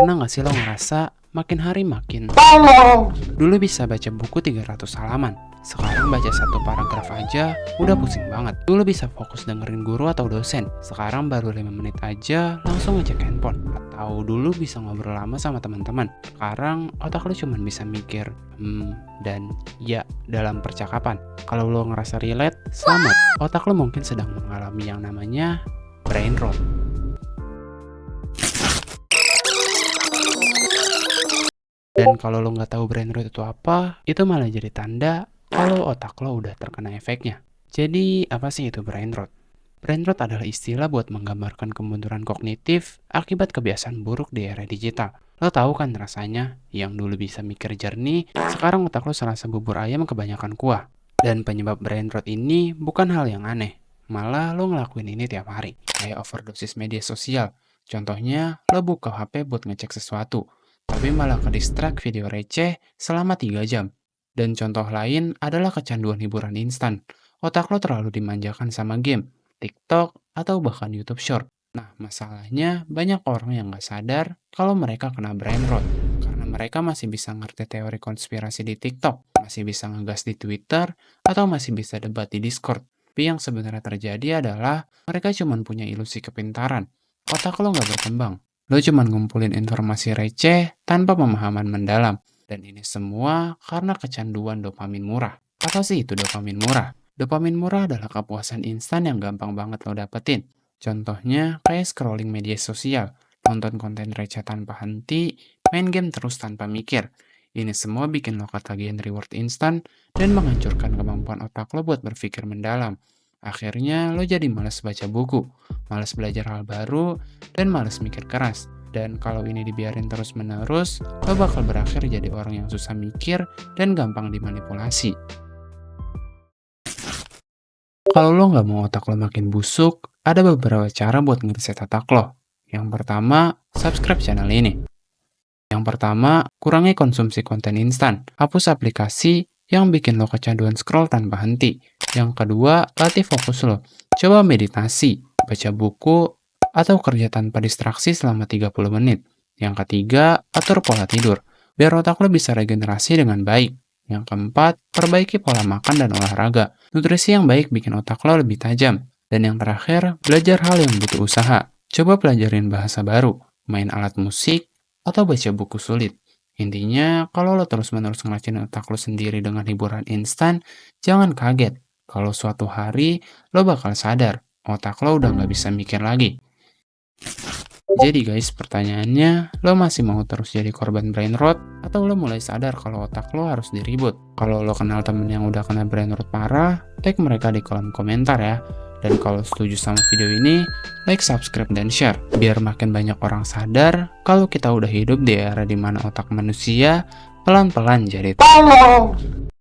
Pernah nggak sih lo ngerasa makin hari makin dulu bisa baca buku 300 halaman, sekarang baca satu paragraf aja udah pusing banget. Dulu bisa fokus dengerin guru atau dosen, sekarang baru 5 menit aja langsung ngecek handphone. Atau dulu bisa ngobrol lama sama teman-teman, sekarang otak lo cuma bisa mikir dan ya dalam percakapan. Kalau lo ngerasa relate, selamat. Otak lo mungkin sedang mengalami yang namanya brain rot. Dan kalau lo nggak tahu brain rot itu apa, itu malah jadi tanda kalau otak lo udah terkena efeknya. Jadi apa sih itu brain rot? Brain rot adalah istilah buat menggambarkan kemunduran kognitif akibat kebiasaan buruk di era digital. Lo tahu kan rasanya, yang dulu bisa mikir jernih, sekarang otak lo serasa bubur ayam kebanyakan kuah. Dan penyebab brain rot ini bukan hal yang aneh, malah lo ngelakuin ini tiap hari. Kayak overdosis media sosial. Contohnya, lo buka HP buat ngecek sesuatu, tapi malah ke-distract video receh selama 3 jam. Dan contoh lain adalah kecanduan hiburan instan. Otak lo terlalu dimanjakan sama game, TikTok, atau bahkan YouTube Short. Nah, masalahnya banyak orang yang nggak sadar kalau mereka kena brain rot. Karena mereka masih bisa ngerti teori konspirasi di TikTok, masih bisa ngegas di Twitter, atau masih bisa debat di Discord. Tapi yang sebenarnya terjadi adalah mereka cuma punya ilusi kepintaran. Otak lo nggak berkembang. Lo cuma ngumpulin informasi receh tanpa pemahaman mendalam. Dan ini semua karena kecanduan dopamin murah. Apa sih itu dopamin murah? Dopamin murah adalah kepuasan instan yang gampang banget lo dapetin. Contohnya kayak scrolling media sosial, nonton konten receh tanpa henti, main game terus tanpa mikir. Ini semua bikin lo ketagihan reward instan dan menghancurkan kemampuan otak lo buat berpikir mendalam. Akhirnya lo jadi malas baca buku, malas belajar hal baru, dan malas mikir keras. Dan kalau ini dibiarin terus-menerus, lo bakal berakhir jadi orang yang susah mikir dan gampang dimanipulasi. Kalau lo nggak mau otak lo makin busuk, ada beberapa cara buat ngereset otak lo. Yang pertama, subscribe channel ini. Yang pertama, kurangi konsumsi konten instan. Hapus aplikasi yang bikin lo kecanduan scroll tanpa henti. Yang kedua, latih fokus lo. Coba meditasi, baca buku, atau kerja tanpa distraksi selama 30 menit. Yang ketiga, atur pola tidur, biar otak lo bisa regenerasi dengan baik. Yang keempat, perbaiki pola makan dan olahraga. Nutrisi yang baik bikin otak lo lebih tajam. Dan yang terakhir, belajar hal yang butuh usaha. Coba pelajarin bahasa baru, main alat musik, atau baca buku sulit. Intinya, kalau lo terus-menerus ngelacin otak lo sendiri dengan hiburan instan, jangan kaget kalau suatu hari lo bakal sadar otak lo udah nggak bisa mikir lagi. Jadi guys, pertanyaannya, lo masih mau terus jadi korban brain rot? Atau lo mulai sadar kalau otak lo harus diribut? Kalau lo kenal temen yang udah kena brain rot parah, tag mereka di kolom komentar ya. Dan kalau setuju sama video ini, like, subscribe, dan share. Biar makin banyak orang sadar kalau kita udah hidup di era dimana otak manusia pelan-pelan jadi